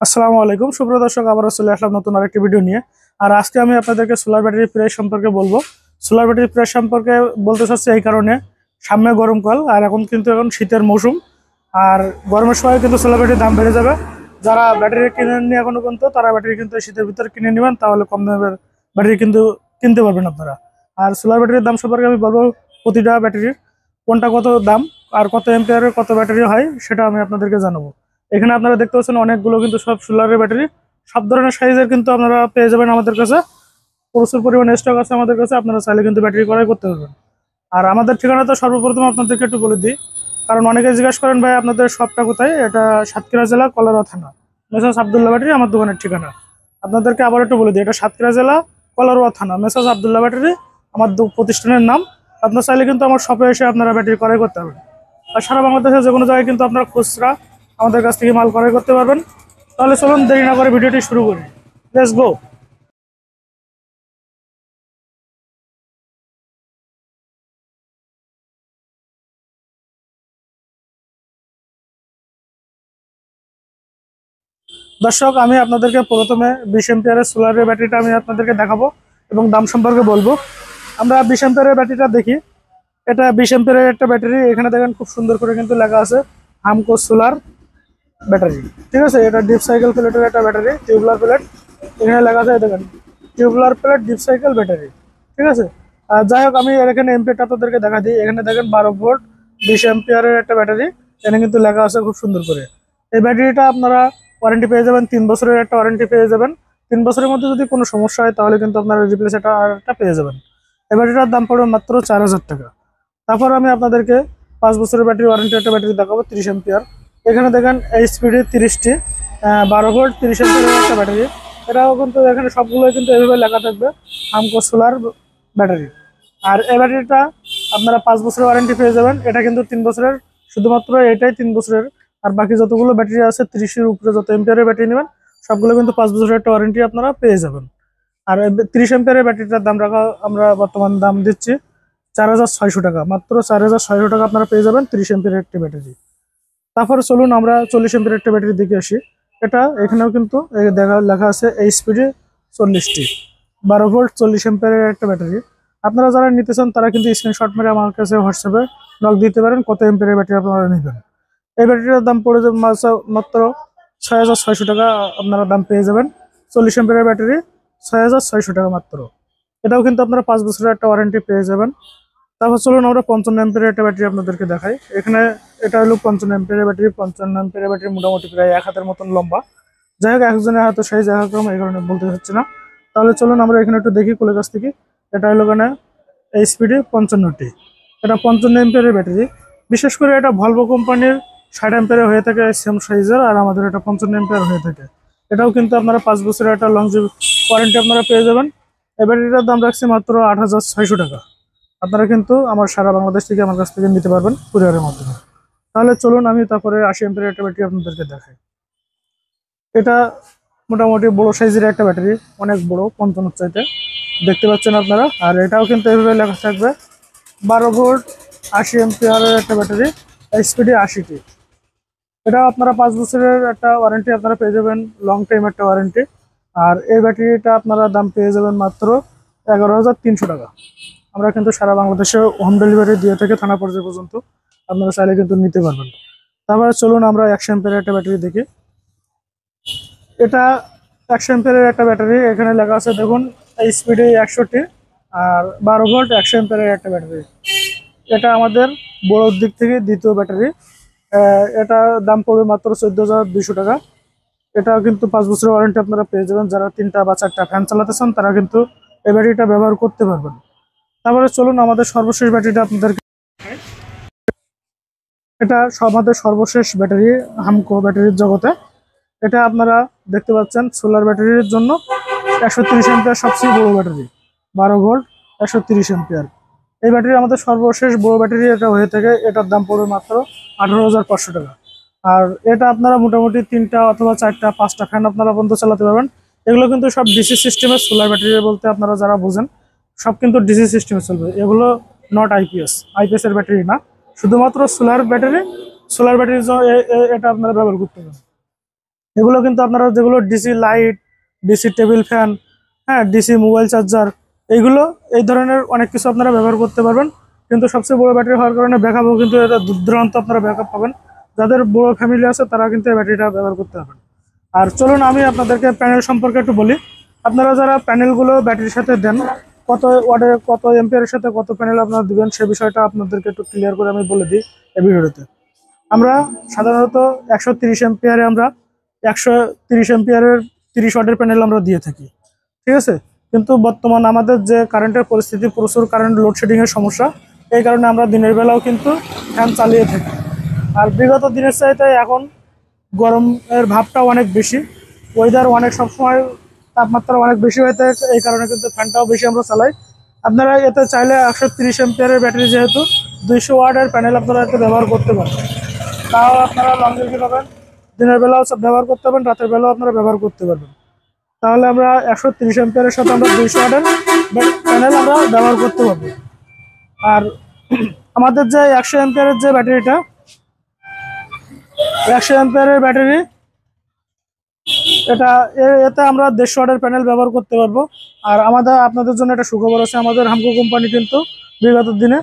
আসসালামু আলাইকুম সুপ্রিয় দর্শক, আবার চলে আসলাম নতুন আরেকটি ভিডিও নিয়ে। আর আজকে আমি আপনাদেরকে সোলার ব্যাটারির প্রাইস সম্পর্কে বলবো। সোলার ব্যাটারির প্রাইস সম্পর্কে বলতে চাচ্ছি এই কারণে, সামনে গরমকাল আর এখন শীতের মৌসুম। আর গরমের সময় কিন্তু সোলার ব্যাটারির দাম বেড়ে যাবে। যারা ব্যাটারি কিনেননি এখনো পর্যন্ত, তারা ব্যাটারি কিন্তু শীতের ভিতরে কিনে নেবেন, তাহলে কম দামের ব্যাটারি কিন্তু কিনতে পারবেন আপনারা। আর সোলার ব্যাটারির দাম সম্পর্কে আমি বলবো, প্রতিটা ব্যাটারির কোনটা কত দাম আর কত এম্পিয়ারের কত ব্যাটারি হয় সেটা আমি আপনাদেরকে জানাবো। এখানে আপনারা দেখতে পাচ্ছেন অনেকগুলো কিন্তু সব সোলারের ব্যাটারি, সব ধরনের সাইজের কিন্তু আপনারা পেয়ে যাবেন আমাদের কাছে। প্রচুর পরিমাণে স্টক আছে আমাদের কাছে, আপনারা চাইলে কিন্তু ব্যাটারি ক্রয় করতে পারবেন। আর আমাদের ঠিকানা তো সর্বপ্রথম আপনাদেরকে একটু বলে দিই, কারণ অনেকে জিজ্ঞাসা করেন ভাই আপনাদের শপটা কোথায়। এটা সাতক্ষীরা জেলা কলারোয়া থানা, মেসাজ আবদুল্লাহ ব্যাটারি আমার দোকানের ঠিকানা। আপনাদেরকে আবার একটু বলে দিই, এটা সাতক্ষীরা জেলা কলারোয়া থানা, মেসাজ আবদুল্লাহ ব্যাটারি আমার প্রতিষ্ঠানের নাম। আপনার চাইলে কিন্তু আমার শপে এসে আপনারা ব্যাটারি ক্রয় করতে পারবেন। আর সারা বাংলাদেশে যে কোনো জায়গায় কিন্তু আপনারা খুচরা আমাদের কাছ থেকে মাল ক্রয় করতে পারবেন। তাহলে চলুন দেরি না করে ভিডিওটি শুরু করি। Let's go. দর্শক, আমি আপনাদেরকে প্রথমে 20 এম্পিয়ারের সোলারের ব্যাটারিটা আমি আপনাদেরকে দেখাবো এবং দাম সম্পর্কে বলবো। আমরা 20 এম্পিয়ারের ব্যাটারিটা দেখি। এটা 20 এম্পিয়ারের একটা ব্যাটারি। এখানে দেখেন খুব সুন্দর করে কিন্তু লেখা আছে হামকো সোলার ব্যাটারি। ঠিক আছে, এটা ডিপ সাইকেল প্লেটের একটা ব্যাটারি, টিউবুলার প্লেট। এখানে লেখা আছে, দেখেন tubular plate deep cycle battery. ঠিক আছে, আর যাই হোক, আমি এখানে এমপিটা আপনাদেরকে দেখা দিই। এখানে দেখেন 12 ভোল্ট 20 এম্পিয়ারের একটা ব্যাটারি। এখানে কিন্তু লেখা আছে খুব সুন্দর করে। এই ব্যাটারিটা আপনারা ওয়ারেন্টি পেয়ে যাবেন, 3 বছরের একটা ওয়ারেন্টি পেয়ে যাবেন। 3 বছরের মধ্যে যদি কোনো সমস্যা হয় তাহলে কিন্তু আপনারা রিপ্লেস এটা আর একটা পেয়ে যাবেন। এই ব্যাটারিটার দাম পড়বে মাত্র 4000 টাকা। তারপর আমি আপনাদেরকে 5 বছরের ব্যাটারি ওয়ারেন্টি একটা ব্যাটারি দেখাবো, 30 এম্পিয়ার। এখানে দেখেন এইচপিডি 30টি 12 ভোল্ট 30 এম্পিয়ারের একটা ব্যাটারি। এটাও কিন্তু এখানে সবগুলো কিন্তু এভাবে লেখা থাকবে হামকো সোলার ব্যাটারি। আর এই ব্যাটারিটা আপনারা 5 বছরের ওয়ারেন্টি পেয়ে যাবেন। এটা কিন্তু 3 বছরের, শুধুমাত্র এটাই 3 বছরের। আর বাকি যতগুলো ব্যাটারি আছে 30-এর উপরে যত এম্পিয়ারের ব্যাটারি নেবেন, সবগুলো কিন্তু 5 বছরের একটা ওয়ারেন্টি আপনারা পেয়ে যাবেন। আর 30 এম্পিয়ারের ব্যাটারিটার দাম রাখা আমরা বর্তমান দাম দিচ্ছি 4600 টাকা। মাত্র 4600 টাকা আপনারা পেয়ে যাবেন 30 এম্পিয়ারের একটি ব্যাটারি। তারপর চলুন আমরা 40 এম্পিয়ারের একটা ব্যাটারি দিকে আসি। এটা এখানেও কিন্তু লেখা আছে এইচপিডি 40টি 12 ভোল্ট 40 এম্পিয়ারের একটা ব্যাটারি। আপনারা যারা নিতে চান তারা কিন্তু স্ক্রিনশট মেরে আমার কাছে হোয়াটসঅ্যাপে নক দিতে পারেন কত এম্পিয়ারের ব্যাটারি আপনারা নেবেন। এই ব্যাটারিটার দাম পড়ে যাবে মাত্র 6600 টাকা। আপনারা দাম পেয়ে যাবেন 40 এম্পিয়ারের ব্যাটারি 6600 টাকা মাত্র। এটাও কিন্তু আপনারা 5 বছরের একটা ওয়ারেন্টি পেয়ে যাবেন। তারপর চলুন আমরা 55 এম্পিয়ারের একটা ব্যাটারি আপনাদেরকে দেখাই। এখানে এটা হলো 55 এম্পিয়ারের ব্যাটারি। 55 এম্পিয়ারের ব্যাটারি মোটামুটি প্রায় 1 হাতের মতন লম্বা। যাই হোক, একজনের হাতে সাইজ একরকম, এই কারণে বলতে হচ্ছে না। তাহলে চলুন আমরা এখানে একটু দেখি কোলের কাছ থেকে। এটা হলো এখানে এইচপিডি 55টি। এটা 55 এম্পিয়ারের ব্যাটারি। বিশেষ করে এটা ভলভো কোম্পানির 60 এম্পিয়ারের হয়ে থাকে সেম সাইজের, আর আমাদের এটা 55 এম্পিয়ার হয়ে থাকে। এটাও কিন্তু আপনারা 5 বছরের একটা লং ওয়ারেন্টি আপনারা পেয়ে যাবেন। এই ব্যাটারিটার দাম রাখছি মাত্র 8600 টাকা। আপনারা কিন্তু আমার সারা বাংলাদেশ থেকে আমার কাছ থেকে নিতে পারবেন কুরিয়ারের মাধ্যমে। তাহলে চলুন আমি তারপরে 80 এম্পিয়ারের একটা ব্যাটারি আপনাদেরকে দেখাই। এটা মোটামুটি বড় সাইজের একটা ব্যাটারি, অনেক বড়, 55 চাইতে দেখতে পাচ্ছেন আপনারা। আর এটাও কিন্তু এভাবে লেখা থাকবে 12 ভোল্ট 80 এম্পিয়ারের একটা ব্যাটারি, স্পিডে 80টি। এটাও আপনারা 5 বছরের একটা ওয়ারেন্টি আপনারা পেয়ে যাবেন, লং টাইম একটা ওয়ারেন্টি। আর এই ব্যাটারিটা আপনারা দাম পেয়ে যাবেন মাত্র 11300 টাকা। আমরা কিন্তু সারা বাংলাদেশে হোম ডেলিভারি দিয়ে থেকে থানা পর্যায়ে পর্যন্ত আপনারা চাইলে কিন্তু নিতে পারবেন। তারপরে চলুন আমরা 100 এম্পিয়ারের একটা ব্যাটারি দেখি। এটা 100 এম্পিয়ারের একটা ব্যাটারি। এখানে লেখা আছে দেখুন স্পিডে 100টি আর 12 ভোল্ট 100 এম্পিয়ারের একটা ব্যাটারি। এটা আমাদের বড়োর দিক থেকে দ্বিতীয় ব্যাটারি। এটা দাম পড়বে মাত্র 14200 টাকা। এটা কিন্তু 5 বছরের ওয়ারেন্টি আপনারা পেয়ে যাবেন। যারা 3টা বা 4টা ফ্যান চালাতে চান তারা কিন্তু এই ব্যাটারিটা ব্যবহার করতে পারবেন। তারপরে চলুন আমাদের সর্বশেষ ব্যাটারিটা আপনাদেরকে। এটা আমাদের সর্বশেষ ব্যাটারি হামকো ব্যাটারির জগতে। এটা আপনারা দেখতে পাচ্ছেন সোলার ব্যাটারির জন্য 130 এম্পিয়ার সবচেয়ে বড় ব্যাটারি, 12 ভোল্ট 130 এম্পিয়ার। এই ব্যাটারি আমাদের সর্বশেষ বড় ব্যাটারি এটা হয়ে থাকে। এটার দাম পড়বে মাত্র 18500 টাকা। আর এটা আপনারা মোটামুটি 3টা অথবা 4টা 5টা ফ্যান আপনারা বন্ধ চালাতে পারবেন। এগুলো কিন্তু সব ডিসি সিস্টেমের সোলার ব্যাটারি বলতে আপনারা যারা বুঝেন, সব কিন্তু ডিসি সিস্টেমে চলবে। এগুলো নট আইপিএস এর ব্যাটারি না, শুধুমাত্র সোলার ব্যাটারি। সোলার ব্যাটারির জন্য এটা আপনারা ব্যবহার করতে পারেন। এগুলো কিন্তু আপনারা যেগুলো DC light, DC table fan, হ্যাঁ ডিসি মোবাইল চার্জার, এইগুলো এই ধরনের অনেক কিছু আপনারা ব্যবহার করতে পারবেন। কিন্তু সবচেয়ে বড় ব্যাটারি হওয়ার কারণে ব্যাকআপও কিন্তু এটা দূর দূরান্ত আপনারা ব্যাকআপ পাবেন। যাদের বড় ফ্যামিলি আছে তারা কিন্তু এই ব্যাটারিটা ব্যবহার করতে পারবেন। আর চলুন আমি আপনাদেরকে প্যানেল সম্পর্কে একটু বলি। আপনারা যারা প্যানেলগুলো ব্যাটারির সাথে দেন, কত ওয়াটে কত এম্পিয়ারের সাথে কত প্যানেল আপনারা দিবেন সে বিষয়টা আপনাদেরকে একটু ক্লিয়ার করে আমি বলে দিই এই ভিডিওতে। আমরা সাধারণত 130 এম্পিয়ারে আমরা 130 এম্পিয়ারের 30 ওয়াটের প্যানেল আমরা দিয়ে থাকি, ঠিক আছে। কিন্তু বর্তমান আমাদের যে কারেন্টের পরিস্থিতি, প্রচুর কারেন্ট লোডশেডিংয়ের সমস্যা, এই কারণে আমরা দিনের বেলাও কিন্তু ফ্যান চালিয়ে থাকি। আর বিগত দিনের চাইতে এখন গরমের ভাবটা অনেক বেশি, ওয়েদার অনেক সবসময় তাপমাত্রা অনেক বেশি হয়ে থাকে, এই কারণে কিন্তু ফ্যানটাও বেশি আমরা চালাই। আপনারা এতে চাইলে 130 এম্পিয়ারের ব্যাটারি, যেহেতু 200 ওয়াটের প্যানেল আপনারা এতে ব্যবহার করতে পারেন। তাও আপনারা লংজিভিটি পাবেন, দিনের বেলাও সব ব্যবহার করতে পারবেন, রাতের বেলাও আপনারা ব্যবহার করতে পারবেন। তাহলে আমরা 130 এম্পিয়ারের সাথে আমরা 200 ওয়াটের প্যানেল আমরা ব্যবহার করতে পারবো। আর আমাদের যে 100 এম্পিয়ারের যে ব্যাটারিটা, 100 এম্পিয়ারের ব্যাটারি, এটা এতে আমরা 150 ওয়াটের প্যানেল ব্যবহার করতে পারবো। আর আপনাদের জন্য একটা সুখবর আছে, আমাদের হামকো কোম্পানি কিন্তু বিগত দিনে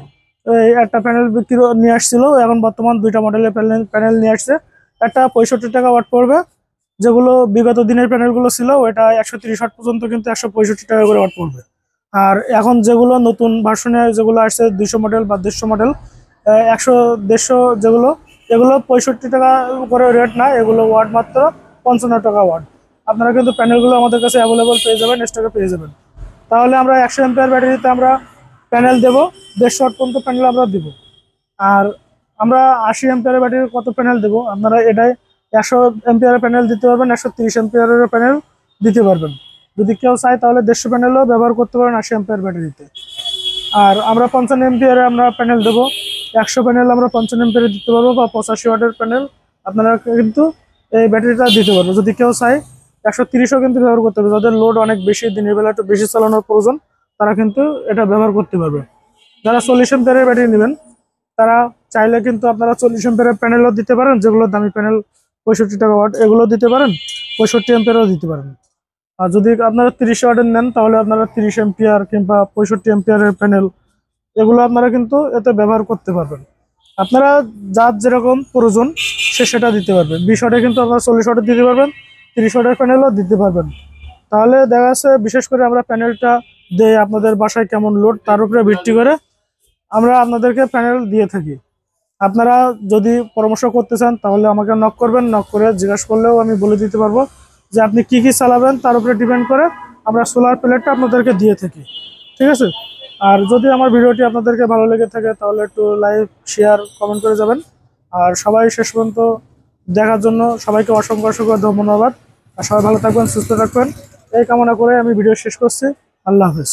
এই একটা প্যানেল বিক্রি নিয়ে আসছিল, এখন বর্তমান 2টা মডেলের প্যানেল নিয়ে আসছে। একটা 65 টাকা ওয়াট পড়বে, যেগুলো বিগত দিনের প্যানেলগুলো ছিল ওটা 130 ওয়াট পর্যন্ত, কিন্তু 165 টাকা করে ওয়াট পড়বে। আর এখন যেগুলো নতুন ভার্সনে যেগুলো আসছে 200 মডেল বা 150 মডেল, 100 150 যেগুলো, এগুলো 65 টাকা করে রেট না, এগুলো ওয়াট মাত্র 55 টাকা ওয়াট। আপনারা কিন্তু প্যানেলগুলো আমাদের কাছে অ্যাভেলেবল পেয়ে যাবেন, স্টকে পেয়ে যাবেন। তাহলে আমরা 100 এম্পিয়ার ব্যাটারিতে আমরা প্যানেল দেবো, 150 ওয়াট পর্যন্ত প্যানেল আমরা দিব। আর আমরা 80 এম্পিয়ারের ব্যাটারির কত প্যানেল দেবো, আপনারা এটাই 100 এম্পিয়ারের প্যানেল দিতে পারবেন, 130 এম্পিয়ারের প্যানেল দিতে পারবেন। যদি কেউ চায় তাহলে 150 প্যানেলও ব্যবহার করতে পারেন 80 এম্পিয়ার ব্যাটারিতে। আর আমরা 55 এম্পিয়ারে আমরা প্যানেল দেবো, 100 প্যানেল আমরা 55 এম্পিয়ারে দিতে পারবো, বা 85 ওয়াটের প্যানেল আপনারা কিন্তু এই ব্যাটারিটা দিতে পারবো। যদি কেউ চায় 130ও কিন্তু ব্যবহার করতে পারবে, যাদের লোড অনেক বেশি, দিনের বেলা একটু বেশি চালানোর প্রয়োজন, তারা কিন্তু এটা ব্যবহার করতে পারবে। যারা 40 এম্পিয়ারের ব্যাটারি নেবেন তারা চাইলে কিন্তু আপনারা 40 এম্পিয়ারের প্যানেলও দিতে পারেন, যেগুলো দামি প্যানেল 65 টাকা ওয়াট, এগুলো দিতে পারেন, 65 এম্পিয়ারও দিতে পারেন। আর যদি আপনারা 30 ওয়াটের নেন তাহলে আপনারা 30 এম্পিয়ার কিংবা 65 এম্পিয়ারের প্যানেল, এগুলো আপনারা কিন্তু এতে ব্যবহার করতে পারবেন। আপনারা যার যেরকম প্রয়োজন সে সেটা দিতে পারবেন। 20 ওয়াটে কিন্তু আপনারা 40 ওয়াটের দিতে পারবেন, 30 ওয়াটের প্যানেলও দিতে পারবেন। তাহলে দেখা যাচ্ছে বিশেষ করে আমরা প্যানেলটা দিয়ে আপনাদের বাসায় কেমন লোড তার উপরে ভিত্তি করে আমরা আপনাদেরকে প্যানেল দিয়ে থাকি। আপনারা যদি পরামর্শ করতে চান তাহলে আমাকে নক করবেন, নক করে জিজ্ঞাসা করলেও আমি বলে দিতে পারবো যে আপনি কি কি চালাবেন, তার উপরে ডিপেন্ড করে আমরা সোলার প্লেটটা আপনাদেরকে দিয়ে থাকি, ঠিক আছে। আর যদি আমার ভিডিওটি আপনাদেরকে ভালো লেগে থাকে তাহলে একটু লাইক, শেয়ার, কমেন্ট করে যাবেন। আর সবাই শেষ পর্যন্ত দেখার জন্য সবাইকে অসংখ্য অসংখ্য ধন্যবাদ। আর সবাই ভালো থাকবেন, সুস্থ থাকবেন, এই কামনা করে আমি ভিডিও শেষ করছি। আল্লাহ হাফেজ।